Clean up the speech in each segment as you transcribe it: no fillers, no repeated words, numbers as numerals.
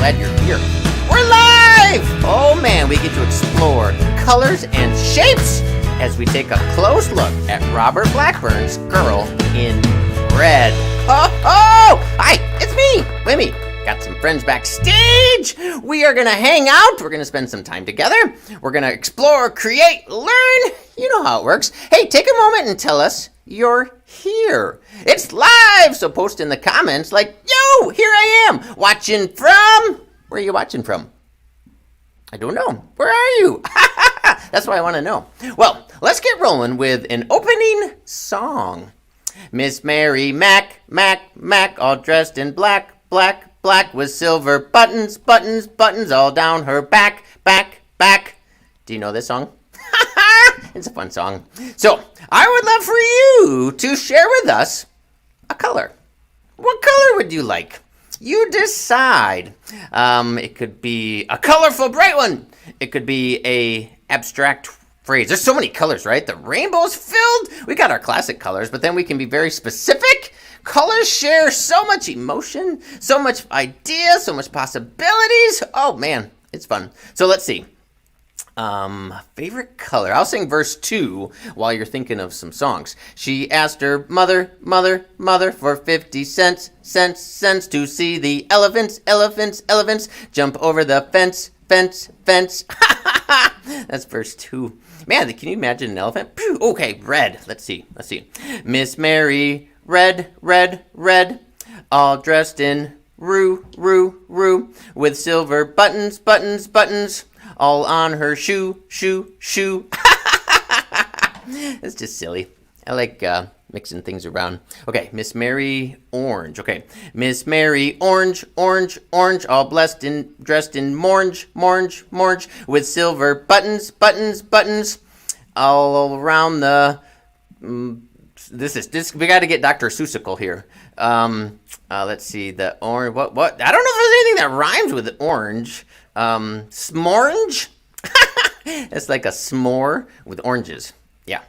glad you're here. We're live! Oh man, we get to explore colors and shapes as we take a close look at Robert Blackburn's Girl in Red. Oh! Hi, it's me, Wimee. Got some friends backstage. We are gonna hang out. We're gonna spend some time together. We're gonna explore, create, learn. You know how it works. Hey, take a moment and tell us you're here. It's live, so post in the comments like, yo, here I am, watching from... Where are you watching from? I don't know. Where are you? That's what I want to know. Well, let's get rolling with an opening song. Miss Mary Mac, all dressed in black, with silver buttons, all down her back. Do you know this song? It's a fun song. So, I would love for you to share with us a color. What color would you like? You decide. It could be a colorful, bright one. It could be a abstract phrase. There's so many colors, right? The rainbow's filled. We got our classic colors, but then we can be very specific. Colors share so much emotion, so much idea, so much possibilities. Oh man, it's fun. So let's see. Favorite color. I'll sing verse 2 while you're thinking of some songs. She asked her mother for 50 cents to see the elephants jump over the fence. That's verse 2. Man, can you imagine an elephant? Okay, red. Let's see. Miss Mary, red, all dressed in roo, with silver buttons, all on her shoe. It's just silly. I like mixing things around. Okay, Miss Mary Orange. Okay, Miss Mary Orange, all dressed in morange, with silver buttons, all around the. This. We got to get Dr. Seussical here. Let's see the orange. What? I don't know if there's anything that rhymes with orange. S'morange? It's like a s'more with oranges. Yeah.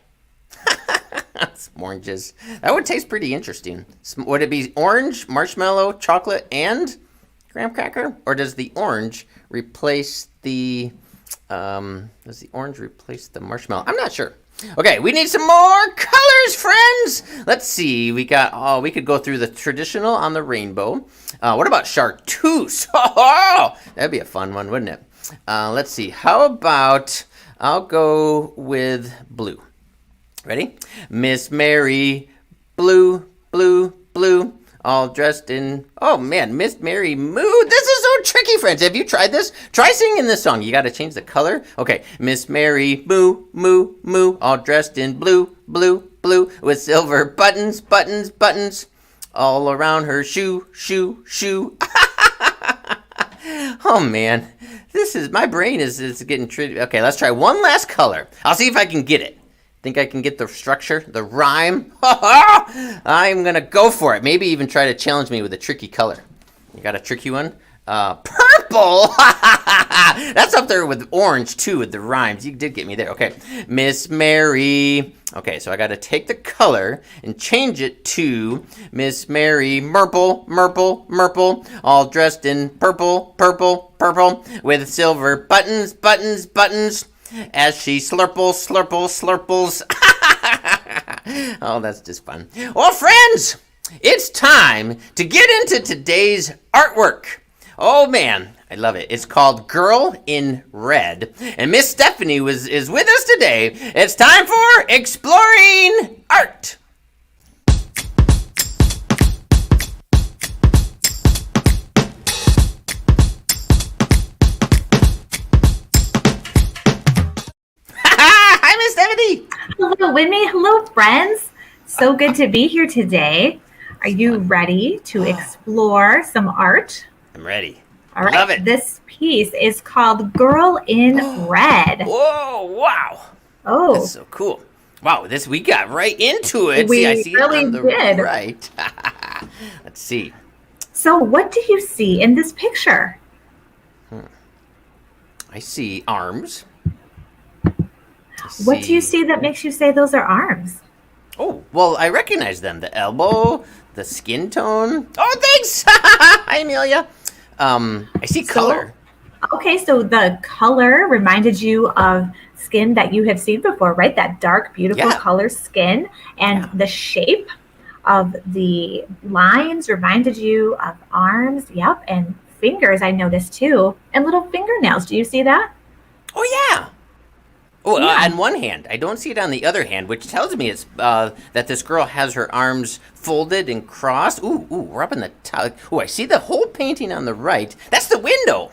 S'moranges. That would taste pretty interesting. Would it be orange, marshmallow, chocolate, and graham cracker? Or does the orange replace the marshmallow? I'm not sure. Okay, we need some more colors, friends. Let's see. We could go through the traditional on the rainbow. What about chartreuse? Oh, that'd be a fun one, wouldn't it? Let's see. How about I'll go with blue. Ready? Miss Mary, blue, all dressed in, oh man, Miss Mary Mood. This is so tricky, friends. Have you tried this? Try singing this song. You got to change the color. Okay, Miss Mary Moo, all dressed in blue, with silver buttons, all around her shoe. Oh man, my brain is getting tricky. Okay, let's try one last color. I'll see if I can get it. Think I can get the structure, the rhyme? I'm going to go for it. Maybe even try to challenge me with a tricky color. You got a tricky one? Purple! That's up there with orange, too, with the rhymes. You did get me there. Okay. Miss Mary. Okay, so I got to take the color and change it to Miss Mary Murple, all dressed in purple, with silver buttons, as she slurples. Oh, that's just fun. Well, friends, it's time to get into today's artwork. Oh, man, I love it. It's called Girl in Red. And Miss Stephanie is with us today. It's time for Exploring Art. Hello, Wimee. Hello, friends. So good to be here today. Are you ready to explore some art? I'm ready. All right. Love it. This piece is called Girl in Red. Whoa, wow. Oh. That's so cool. Wow, we got right into it. I see really it on the did. Right. Let's see. So what do you see in this picture? I see arms. What do you see that makes you say those are arms? Oh, well, I recognize them. The elbow, the skin tone. Oh, thanks. Hi, Amelia. I see So, color. okay, so the color reminded you of skin that you have seen before, right? That dark, beautiful Yeah, color skin. And yeah. the shape of the lines reminded you of arms. Yep. And fingers, I noticed too. And little fingernails. Do you see that? Oh, yeah. Oh, Yeah. on one hand, I don't see it on the other hand, which tells me it's that this girl has her arms folded and crossed. Ooh, we're up in the top. Ooh, I see the whole painting on the right. That's the window.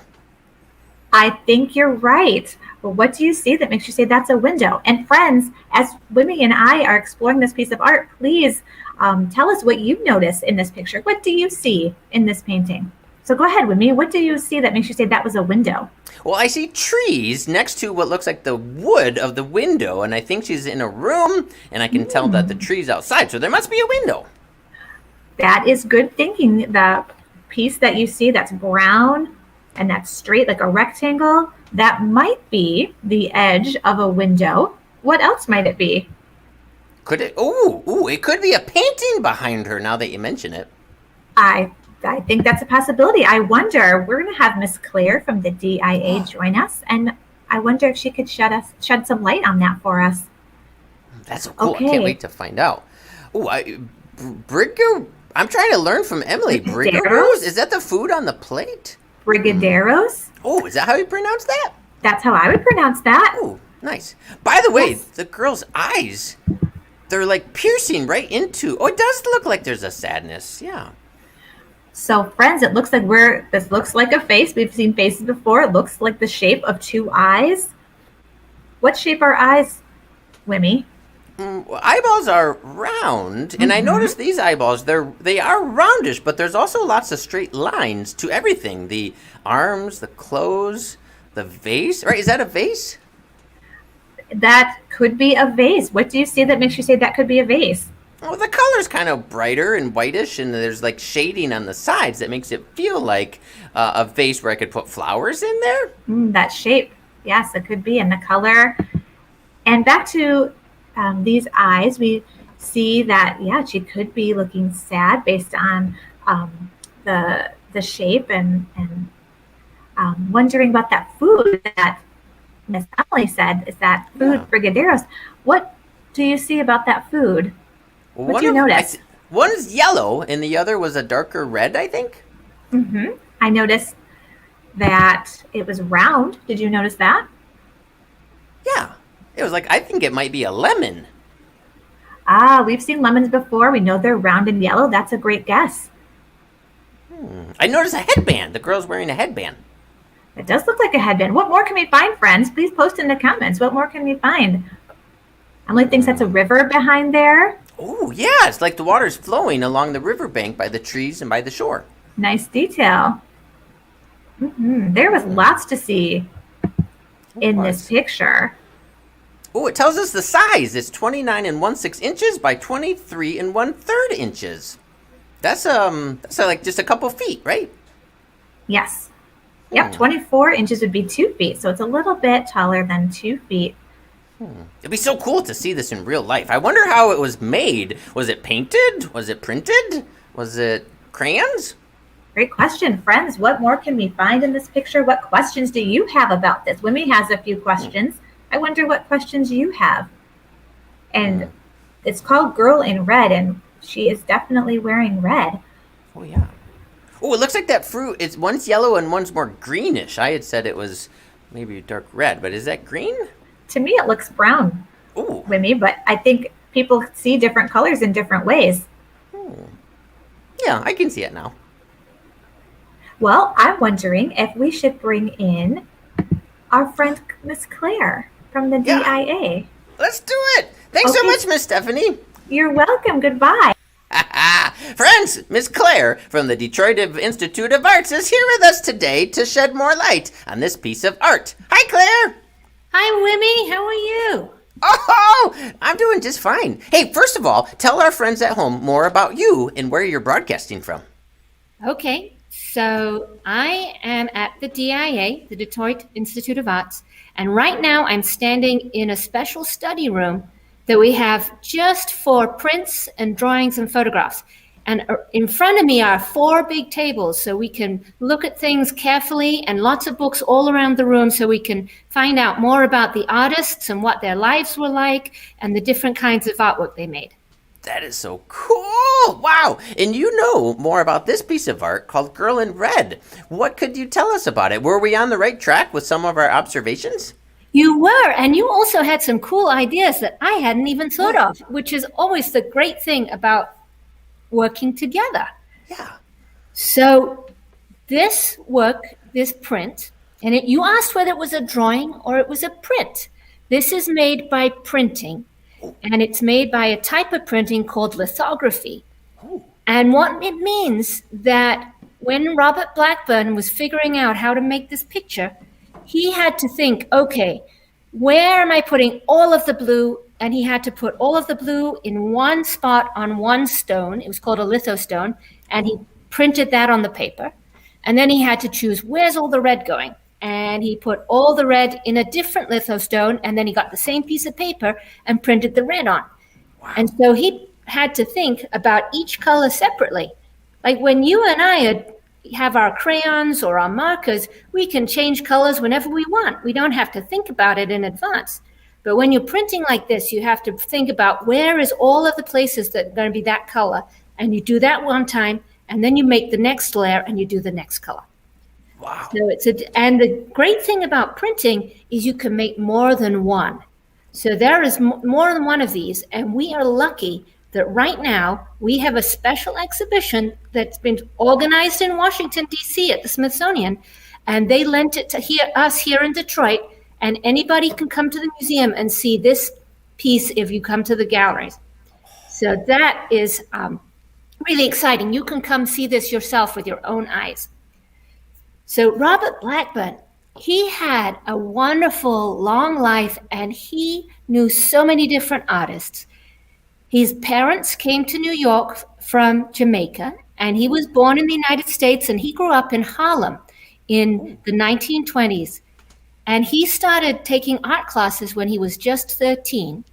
I think you're right. But what do you see that makes you say that's a window? And friends, as Wimmy and I are exploring this piece of art, please tell us what you notice in this picture. What do you see in this painting? So go ahead, Wimmy. What do you see that makes you say that was a window? Well, I see trees next to what looks like the wood of the window, and I think she's in a room, and I can tell that the tree's outside, so there must be a window. That is good thinking. The piece that you see that's brown and that's straight like a rectangle, that might be the edge of a window. What else might it be? Could it? Ooh, it could be a painting behind her now that you mention it. I I think that's a possibility. I wonder, we're going to have Miss Claire from the DIA join us, and I wonder if she could shed some light on that for us. That's so cool. I can't Okay. wait to find out. Brigo, I'm trying to learn from Emily. Brigaroos? Brigadeiros? Is that the food on the plate? Brigadeiros? Oh, is that how you pronounce that? That's how I would pronounce that. Oh, nice. By the way, Yes. the girl's eyes, they're like piercing right into. Oh, it does look like there's a sadness. Yeah. So, friends, it looks like this looks like a face. We've seen faces before. It looks like the shape of two eyes. What shape are eyes, Wimmy? Well, eyeballs are round, and I noticed these eyeballs. They are roundish, but there's also lots of straight lines to everything. The arms, the clothes, the vase. Right? Is that a vase? That could be a vase. What do you see that makes you say that could be a vase? Well, the color's kind of brighter and whitish, and there's like shading on the sides that makes it feel like a vase where I could put flowers in there. That shape. Yes, it could be. And the color. And back to these eyes, we see that, yeah, she could be looking sad based on the shape and wondering about that food that Miss Emily said is that food Yeah. brigadeiros. What do you see about that food? What do you notice? One's yellow, and the other was a darker red, I think. I noticed that it was round. Did you notice that? Yeah. It was like, I think it might be a lemon. Ah, we've seen lemons before. We know they're round and yellow. That's a great guess. I noticed a headband. The girl's wearing a headband. It does look like a headband. What more can we find, friends? Please post in the comments. What more can we find? Emily thinks that's a river behind there. Oh, yeah. It's like the water's flowing along the riverbank by the trees and by the shore. Nice detail. There was lots to see in this picture. Oh, it tells us the size. It's 29 and 1/6 inches by 23 and 1/3 inches. That's like just a couple feet, right? Yes. Yep, 24 inches would be 2 feet. So it's a little bit taller than 2 feet. It'd be so cool to see this in real life. I wonder how it was made. Was it painted? Was it printed? Was it crayons? Great question, friends. What more can we find in this picture? What questions do you have about this? Wimmy has a few questions. I wonder what questions you have. And it's called Girl in Red, and she is definitely wearing red. Oh, yeah. Oh, it looks like that fruit. One's yellow and one's more greenish. I had said it was maybe dark red, but is that green? To me, it looks brown, Oh, Wimmy, but I think people see different colors in different ways. yeah, I can see it now. Well, I'm wondering if we should bring in our friend Miss Claire from the Yeah. DIA. Let's do it. Thanks so Okay. much, Miss Stephanie. You're welcome. Goodbye. Friends, Miss Claire from the Detroit Institute of Arts is here with us today to shed more light on this piece of art. Hi, Claire. Hi, Wimmy. How are you? Oh, I'm doing just fine. Hey, first of all, tell our friends at home more about you and where you're broadcasting from. Okay, so I am at the DIA, the Detroit Institute of Arts, and right now I'm standing in a special study room that we have just for prints and drawings and photographs. And in front of me are 4 big tables, so we can look at things carefully, and lots of books all around the room so we can find out more about the artists and what their lives were like and the different kinds of artwork they made. That is so cool! Wow! And you know more about this piece of art called Girl in Red. What could you tell us about it? Were we on the right track with some of our observations? You were, and you also had some cool ideas that I hadn't even thought of, which is always the great thing about working together. Yeah. So this work, this print, and you asked whether it was a drawing or it was a print. This is made by printing, and it's made by a type of printing called lithography. And what it means that when Robert Blackburn was figuring out how to make this picture, he had to think, okay, where am I putting all of the blue? And he had to put all of the blue in one spot on one stone. It was called a lithostone. And he printed that on the paper. And then he had to choose, where's all the red going? And he put all the red in a different lithostone. And then he got the same piece of paper and printed the red on. Wow. And so he had to think about each color separately. Like when you and I have our crayons or our markers, we can change colors whenever we want. We don't have to think about it in advance. But when you're printing like this, you have to think about where is all of the places that are going to be that color. And you do that one time, and then you make the next layer and you do the next color. Wow. So and the great thing about printing is you can make more than one. So there is more than one of these, and we are lucky that right now we have a special exhibition that's been organized in Washington, D.C. at the Smithsonian, and they lent it to us here in Detroit, and anybody can come to the museum and see this piece if you come to the galleries. So that is really exciting. You can come see this yourself with your own eyes. So Robert Blackburn, he had a wonderful long life, and he knew so many different artists. His parents came to New York from Jamaica, and he was born in the United States, and he grew up in Harlem in the 1920s. And he started taking art classes when he was just 13.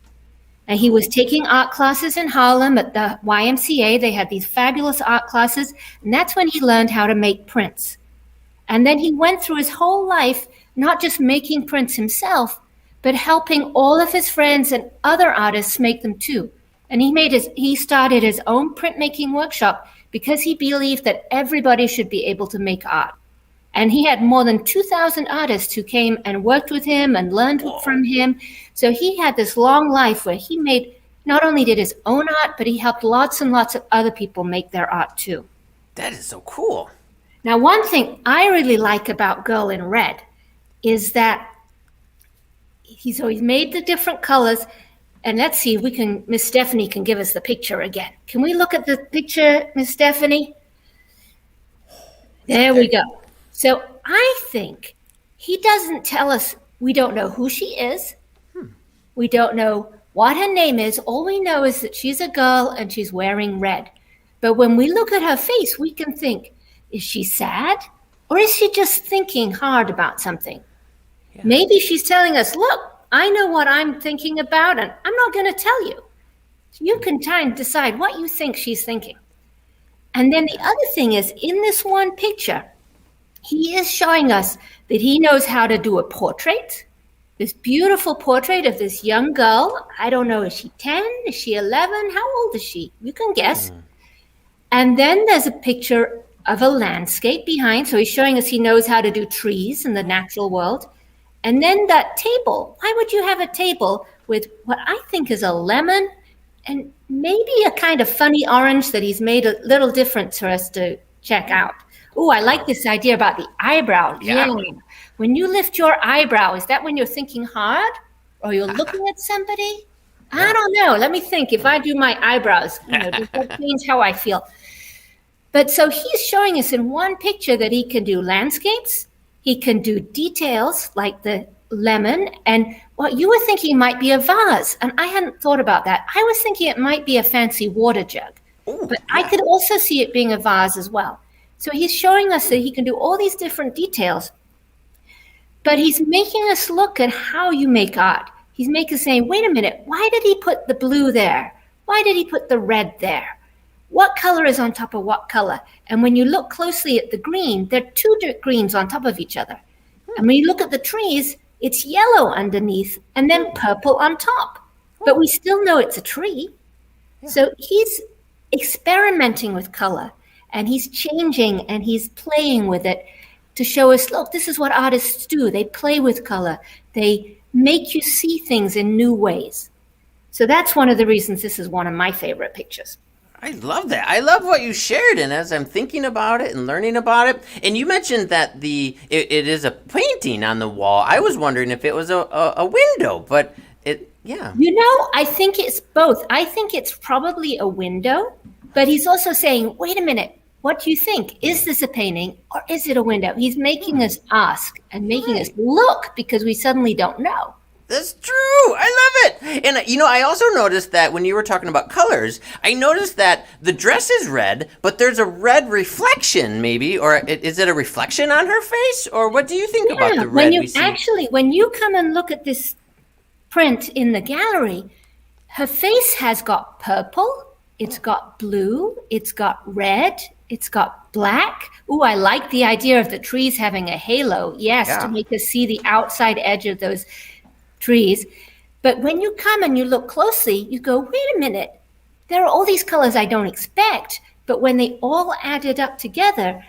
And he was taking art classes in Harlem at the YMCA. They had these fabulous art classes, and that's when he learned how to make prints. And then he went through his whole life not just making prints himself, but helping all of his friends and other artists make them too. And he started his own printmaking workshop because he believed that everybody should be able to make art. And he had more than 2,000 artists who came and worked with him and learned from him. So he had this long life where he not only did his own art, but he helped lots and lots of other people make their art too. That is so cool. Now, one thing I really like about Girl in Red is that he's made the different colors. And let's see if Miss Stephanie can give us the picture again. Can we look at the picture, Miss Stephanie? There we go. So I think he doesn't tell us, we don't know who she is. We don't know what her name is. All we know is that she's a girl and she's wearing red. But when we look at her face, we can think, is she sad? Or is she just thinking hard about something? Yeah. Maybe she's telling us, look, I know what I'm thinking about, and I'm not going to tell you. You can try and decide what you think she's thinking. And then the other thing is, in this one picture, he is showing us that he knows how to do a portrait, this beautiful portrait of this young girl. I don't know, is she 10? Is she 11? How old is she? You can guess. And then there's a picture of a landscape behind. So he's showing us he knows how to do trees in the natural world. And then that table, why would you have a table with what I think is a lemon and maybe a kind of funny orange that he's made a little different for us to check out? Oh, I like this idea about the eyebrow. Yeah. When you lift your eyebrow, is that when you're thinking hard or you're looking at somebody? I don't know. Let me think. If I do my eyebrows, does that change how I feel? But so he's showing us in one picture that he can do landscapes. He can do details like the lemon, and what you were thinking might be a vase, and I hadn't thought about that. I was thinking it might be a fancy water jug, but I could also see it being a vase as well. So he's showing us that he can do all these different details, but he's making us look at how you make art. He's making us saying, wait a minute, why did he put the blue there? Why did he put the red there? what color is on top of what color. And when you look closely at the green, there are two greens on top of each other. And when you look at the trees, it's yellow underneath and then purple on top. But we still know it's a tree. So he's experimenting with color, and he's changing and he's playing with it to show us, look, this is what artists do. They play with color. They make you see things in new ways. So that's one of the reasons this is one of my favorite pictures. I love that. I love what you shared, and as I'm thinking about it and learning about it, and you mentioned that it is a painting on the wall. I was wondering if it was a window, but yeah. You know, I think it's both. I think it's probably a window, but he's also saying, wait a minute, what do you think? Is this a painting or is it a window? He's making us ask and making us look because we suddenly don't know. That's true. I love it. And, I also noticed that when you were talking about colors, I noticed that the dress is red, but there's a red reflection maybe, or is it a reflection on her face? Or what do you think about the red we see? When you come and look at this print in the gallery, her face has got purple, it's got blue, it's got red, it's got black. Ooh, I like the idea of the trees having a halo. Yes, to make us see the outside edge of those trees. But when you come and you look closely, you go, wait a minute, there are all these colors I don't expect. But when they all added up together,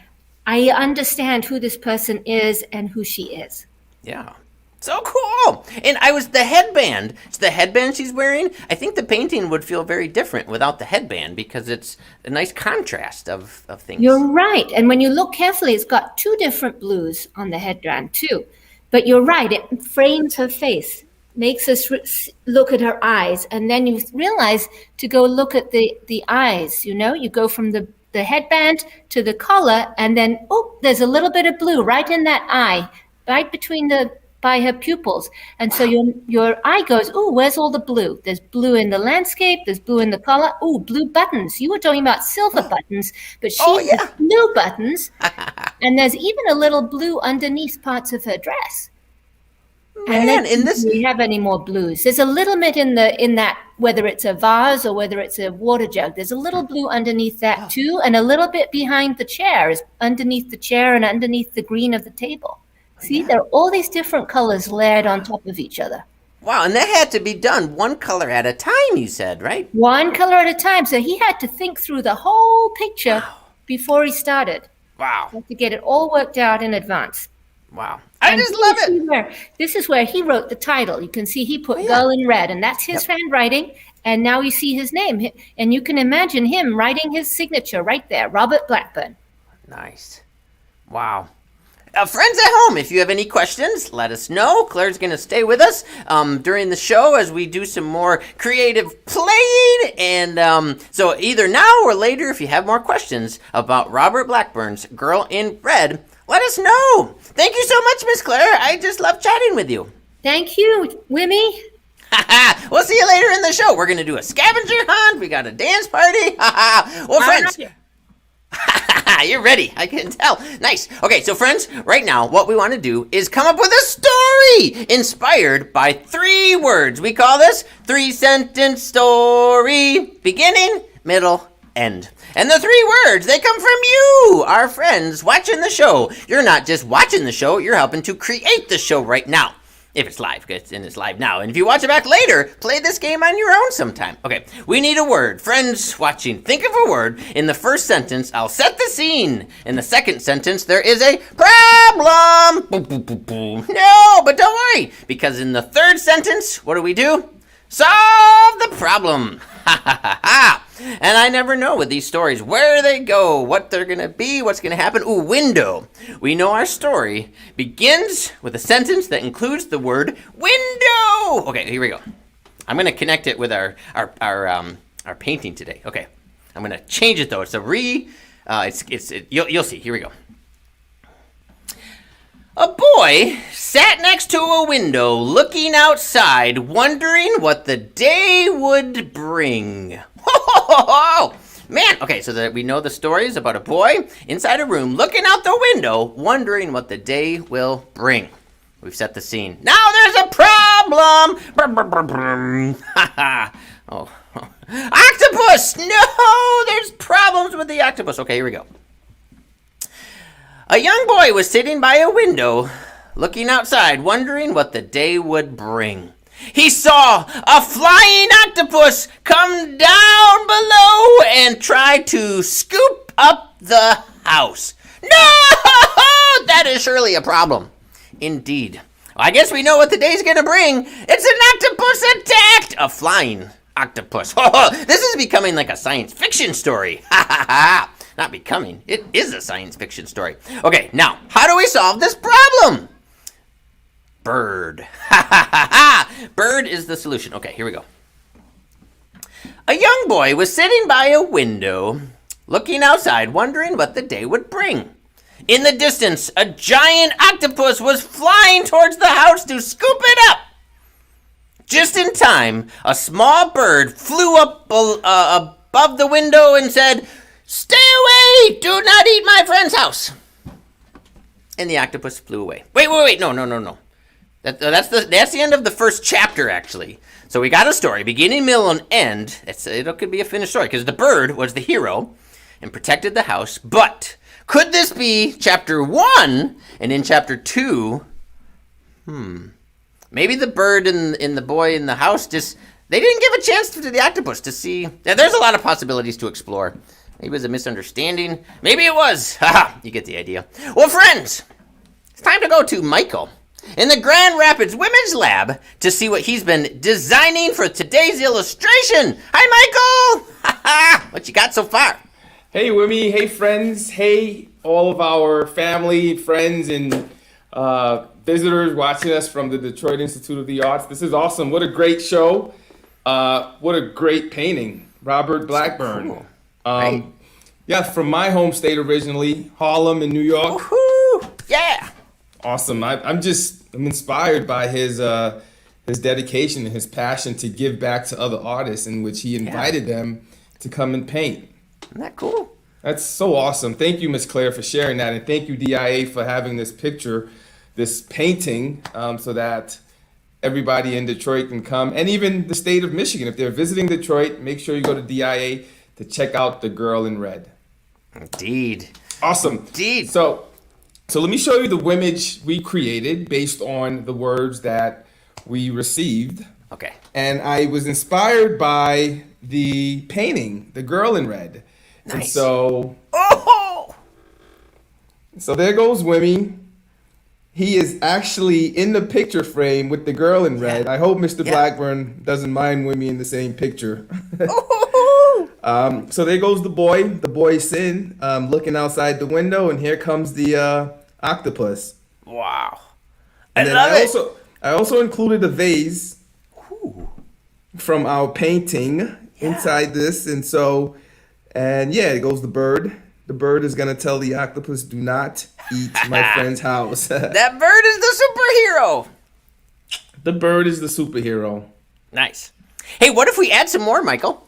I understand who this person is and who she is. Yeah. So cool. And the headband. It's the headband she's wearing. I think the painting would feel very different without the headband because it's a nice contrast of things. You're right. And when you look carefully, it's got two different blues on the headband too. But you're right. It frames her face, makes us look at her eyes. And then you realize to go look at the eyes, you go from the headband to the collar, and then, there's a little bit of blue right in that eye, right by her pupils. And so your eye goes, where's all the blue? There's blue in the landscape, there's blue in the collar. Blue buttons. You were talking about silver buttons, but she has blue buttons. And there's even a little blue underneath parts of her dress. Man, do we have any more blues? There's a little bit in that, whether it's a vase or whether it's a water jug, there's a little blue underneath that too, and a little bit behind the chair, is underneath the chair and underneath the green of the table. See, there are all these different colors layered on top of each other. Wow, and that had to be done one color at a time, you said, right? One color at a time. So he had to think through the whole picture before he started. Wow. To get it all worked out in advance. Wow. I just love it. This is where he wrote the title. You can see he put Girl in Red, and that's his handwriting. And now you see his name. And you can imagine him writing his signature right there, Robert Blackburn. Nice. Wow. Friends at home, if you have any questions, let us know. Claire's going to stay with us during the show as we do some more creative playing. And so either now or later, if you have more questions about Robert Blackburn's Girl in Red, let us know. Thank you so much, Miss Claire. I just love chatting with you. Thank you, Wimee. We'll see you later in the show. We're going to do a scavenger hunt. We got a dance party. Well, friends. You're ready. I can tell. Nice. Okay, so friends, right now, what we want to do is come up with a story inspired by 3 words. We call this 3-sentence story. Beginning, middle, end. And the 3 words, they come from you, our friends, watching the show. You're not just watching the show, you're helping to create the show right now. If it's live, because it's live now. And if you watch it back later, play this game on your own sometime. Okay, we need a word. Friends watching, think of a word. In the first sentence, I'll set the scene. In the second sentence, there is a problem. Boom, boom, boom, boom. No, but don't worry, because in the third sentence, what do? Solve the problem. Ha ha ha ha. And I never know with these stories where they go, what they're going to be, what's going to happen. Window. We know our story begins with a sentence that includes the word window. Okay, here we go. I'm going to connect it with our painting today. Okay, I'm going to change it though. It's you'll see. Here we go. A boy sat next to a window looking outside, wondering what the day would bring. Man, okay, so we know the story is about a boy inside a room looking out the window, wondering what the day will bring. We've set the scene. Now there's a problem! Oh. Octopus! No! There's problems with the octopus. Okay, here we go. A young boy was sitting by a window, looking outside, wondering what the day would bring. He saw a flying octopus come down below and try to scoop up the house. No! That is surely a problem. Indeed. I guess we know what the day's gonna bring. It's an octopus attacked! A flying octopus. This is becoming like a science fiction story. Ha ha ha. Not becoming. It is a science fiction story. Okay, now, how do we solve this problem? Bird. Ha ha ha ha. Bird is the solution. Okay, here we go. A young boy was sitting by a window, looking outside, wondering what the day would bring. In the distance, a giant octopus was flying towards the house to scoop it up. Just in time, a small bird flew up above the window and said, "Stay away! Do not eat my friend's house." And the octopus flew away. Wait. No. That's the end of the first chapter, actually. So we got a story, beginning, middle, and end. It could be a finished story, because the bird was the hero and protected the house. But could this be chapter 1, and in chapter 2, maybe the bird and the boy in the house they didn't give a chance to the octopus to see. There's a lot of possibilities to explore. Maybe it was a misunderstanding. Maybe it was. Haha, you get the idea. Well, friends, it's time to go to Michael in the Grand Rapids Wimage Lab to see what he's been designing for today's illustration. Hi, Michael! What you got so far? Hey, Wimee. Hey, friends. Hey, all of our family, friends, and visitors watching us from the Detroit Institute of the Arts. This is awesome. What a great show. What a great painting. Robert Blackburn. Cool. Right. Yeah, from my home state originally, Harlem in New York. Woohoo! Yeah! Awesome. I'm inspired by his dedication and his passion to give back to other artists, in which he invited them to come and paint. Isn't that cool? That's so awesome. Thank you, Miss Claire, for sharing that, and thank you, DIA, for having this picture, this painting, so that everybody in Detroit can come, and even the state of Michigan. If they're visiting Detroit, make sure you go to DIA to check out The Girl in Red. Indeed. Awesome. Indeed. So let me show you the Wimage we created based on the words that we received. Okay. And I was inspired by the painting, The Girl in Red. Nice. And so Oh! So there goes Wimee. He is actually in the picture frame with the girl in red. I hope Mr. Blackburn doesn't mind Wimee in the same picture. So there goes the boy. The boy's in, looking outside the window, and here comes the octopus. Wow. And I also included a vase from our painting inside this, and it goes the bird. The bird is going to tell the octopus, "Do not eat my friend's house." That bird is the superhero. The bird is the superhero. Nice. Hey, what if we add some more, Michael?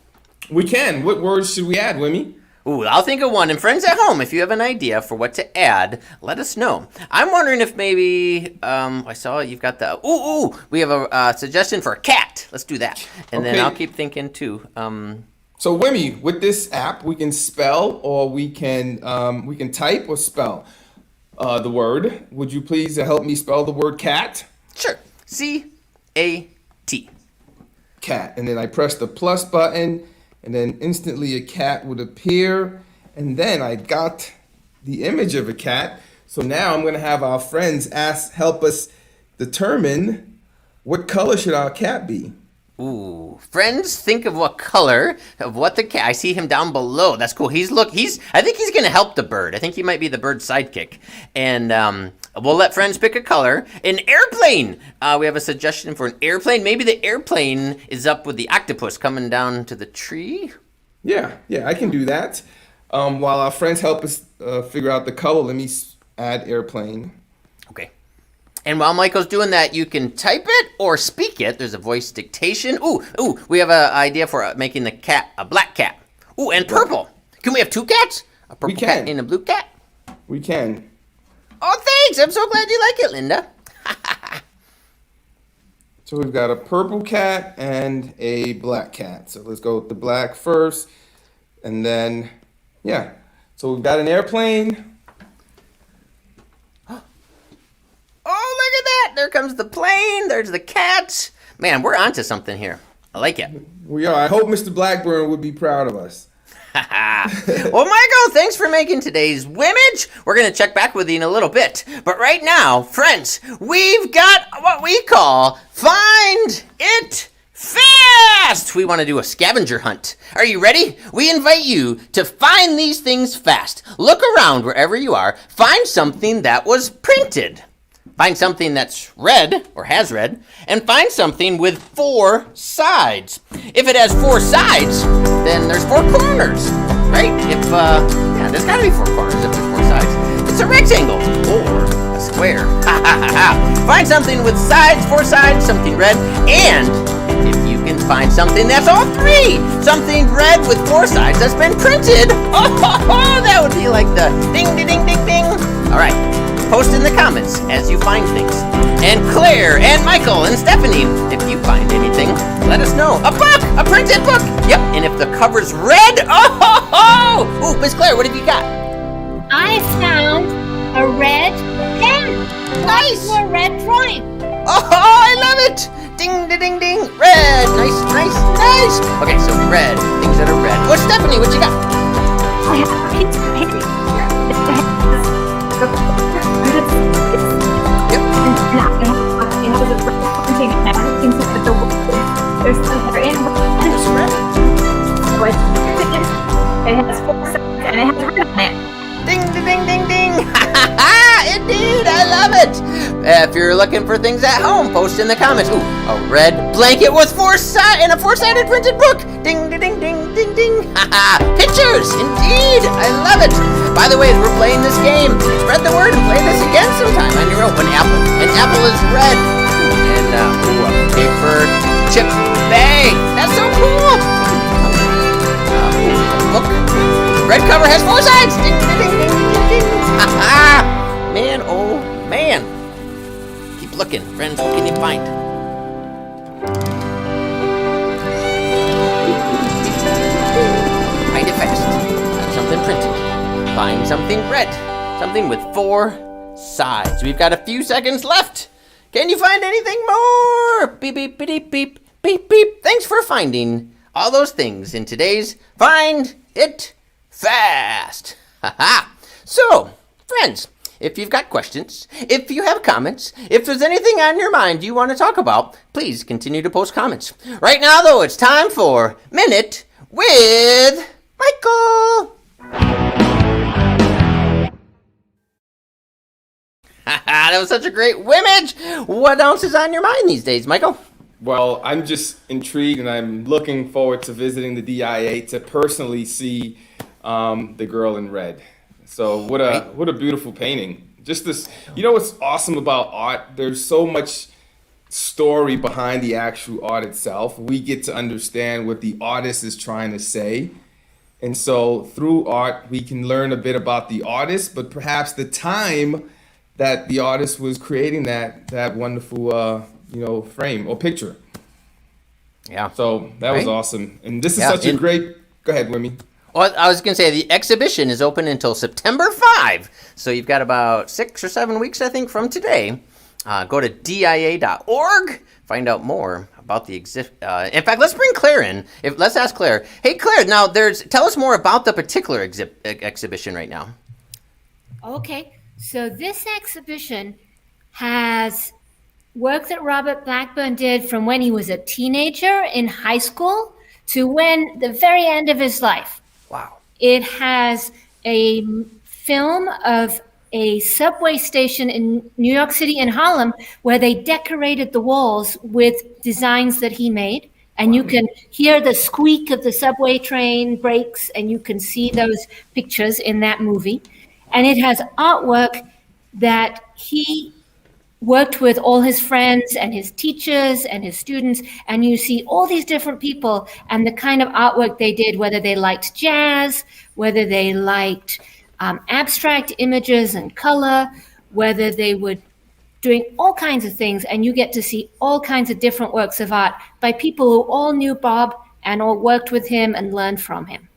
We can. What words should we add, Wimee? Ooh, I'll think of one. And friends at home, if you have an idea for what to add, let us know. I'm wondering if maybe, I saw you've got the, we have a suggestion for a cat. Let's do that. And then I'll keep thinking too. So Wimee, with this app, we can spell, or we can type or spell the word. Would you please help me spell the word cat? Sure. C-A-T. Cat. And then I press the plus button, and then instantly a cat would appear. And then I got the image of a cat. So now I'm going to have our friends help us determine what color should our cat be. Ooh, friends, think of what color of what the cat. I see him down below. That's cool. I think he's gonna help the bird. I think he might be the bird's sidekick. And we'll let friends pick a color. An airplane. We have a suggestion for an airplane. Maybe the airplane is up with the octopus coming down to the tree. Yeah, I can do that. While our friends help us figure out the color, let me add airplane. Okay. And while Michael's doing that, you can type it or speak it. There's a voice dictation. Ooh, we have an idea for making the cat a black cat. Ooh, and purple. Can we have two cats? A purple cat and a blue cat? We can. Oh, thanks. I'm so glad you like it, Linda. So we've got a purple cat and a black cat. So let's go with the black first. And then, yeah. So we've got an airplane. Oh, look at that. There comes the plane. There's the cat. Man, we're onto something here. I like it. We are. I hope Mr. Blackburn would be proud of us. Well, Michael, thanks for making today's Wimage. We're going to check back with you in a little bit. But right now, friends, we've got what we call Find It Fast. We want to do a scavenger hunt. Are you ready? We invite you to find these things fast. Look around wherever you are. Find something that was printed. Find something that's red or has red, and find something with 4 sides. If it has 4 sides, then there's 4 corners, right? Yeah, there's gotta be 4 corners if there's 4 sides. It's a rectangle or a square. Find something with sides, 4 sides, something red, and if you can find something that's all 3, something red with 4 sides that's been printed, that would be like the ding, ding, ding, ding, ding. All right. Post in the comments as you find things. And Claire and Michael and Stephanie, if you find anything, let us know. A book! A printed book! Yep, and if the cover's red, Ooh, Miss Claire, what have you got? I found a red pen. Nice! A red drawing. Oh, I love it! Ding, ding, ding, ding. Red. Nice, nice, nice. Okay, so red. Things that are red. Well, Stephanie, what you got? I have a pizza painting here. Yep. There's some that are in It's red. it has 4 sides and it has red on it. Ding, ding, ding, ding, ding. Indeed, I love it. If you're looking for things at home, post in the comments. Ooh, a red blanket with 4 sides and a 4-sided printed book. Ding, ding, ding, ding, ding, ding. Pictures, indeed. I love it. By the way, as we're playing this game, spread the word and play this again sometime on your own. An apple is red. And a paper chip bag. That's so cool. Book. Red cover has 4 sides. Ding, ding, ding, ding, ding, ding. Man, oh man. Keep looking, friends. What can you find? Find it fast. Got something printed. Find something red. Something with 4 sides. We've got a few seconds left. Can you find anything more? Beep, beep, beep, beep, beep, beep. Thanks for finding all those things in today's Find It Fast. So, friends, if you've got questions, if you have comments, if there's anything on your mind you want to talk about, please continue to post comments. Right now, though, it's time for Minute with Michael. That was such a great Wimage. What else is on your mind these days, Michael? Well, I'm just intrigued, and I'm looking forward to visiting the DIA to personally see the girl in red. So what a beautiful painting. Just this, you know what's awesome about art? There's so much story behind the actual art itself. We get to understand what the artist is trying to say. And so through art, we can learn a bit about the artist, but perhaps the time that the artist was creating that wonderful frame or picture. Yeah. So that was awesome. And this is such a great, go ahead, Wimee. Well, I was going to say the exhibition is open until September 5. So you've got about 6 or 7 weeks, I think, from today. Go to dia.org, find out more about the exhibit. In fact, let's bring Claire in. Let's ask Claire. Hey, Claire, now tell us more about the particular exhibition right now. Okay, so this exhibition has work that Robert Blackburn did from when he was a teenager in high school to the very end of his life. Wow. It has a film of a subway station in New York City in Harlem where they decorated the walls with designs that he made. And you can hear the squeak of the subway train brakes, and you can see those pictures in that movie. And it has artwork that he worked with all his friends and his teachers and his students, and you see all these different people and the kind of artwork they did, whether they liked jazz, whether they liked abstract images and color, whether they would doing all kinds of things, and you get to see all kinds of different works of art by people who all knew Bob and all worked with him and learned from him.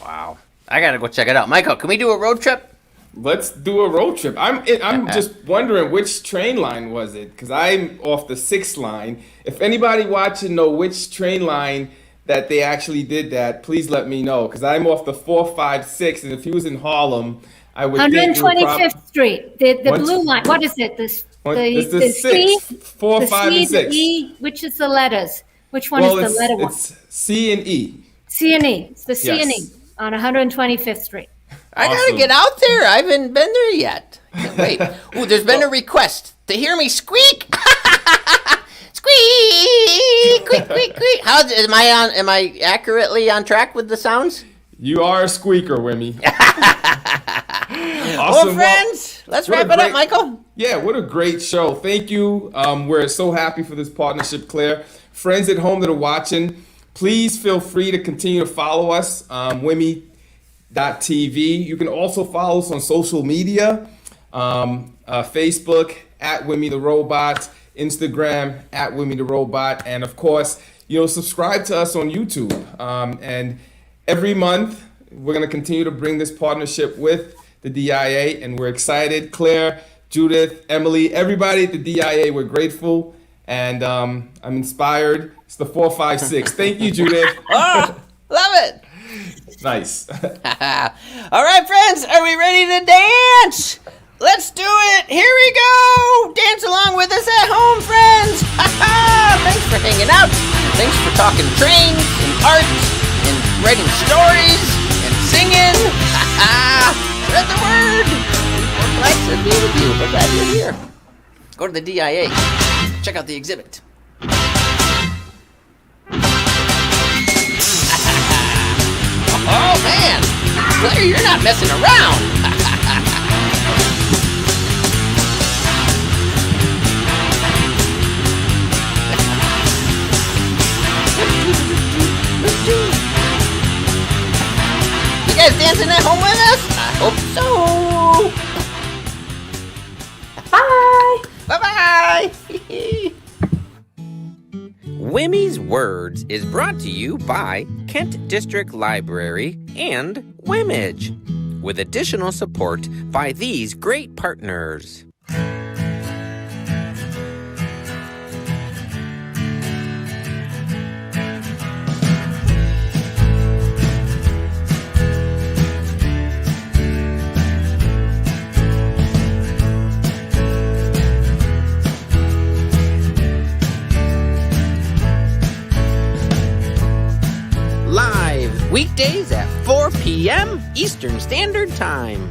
Wow. I got to go check it out. Michael, can we do a road trip? Let's do a road trip. I'm just wondering which train line was it, because I'm off the 6th line. If anybody watching know which train line that they actually did that, please let me know, because I'm off the 4, 5, 6, and if he was in Harlem, I would think 125th Street, the blue line. What is it? It's the 6, 4, 5, and 6. The E, which is the letters? Which one is the letter one? It's C and E. C and E. It's the C and E Yes. on 125th Street. I got to get out there. I haven't been there yet. Can't wait. Ooh, there's been a request to hear me squeak. Squeak, squeak, squeak, squeak. Am I accurately on track with the sounds? You are a squeaker, Wimee. Well, friends, let's wrap it up, Michael. Yeah, what a great show. Thank you. We're so happy for this partnership, Claire. Friends at home that are watching, please feel free to continue to follow us, Wimee.tv. You can also follow us on social media, Facebook, at Wimee the Robot, Instagram, at Wimee the Robot, and of course, subscribe to us on YouTube. And every month, we're going to continue to bring this partnership with the DIA, and we're excited. Claire, Judith, Emily, everybody at the DIA, we're grateful, and I'm inspired. It's the 4, 5, 6. Thank you, Judith. Oh, love it. Nice. All right, friends, are we ready to dance? Let's do it. Here we go. Dance along with us at home, friends. Thanks for hanging out. Thanks for talking trains and art and writing stories and singing. Spread the word. We're glad to be with you. We're glad you're here. Go to the DIA. Check out the exhibit. Oh, man. Claire, you're not messing around. You guys dancing at home with us? I hope so. Bye. Bye-bye. Wimee's Words is brought to you by Kent District Library and Wimage, with additional support by these great partners. Live weekdays at 4 p.m. Eastern Standard Time.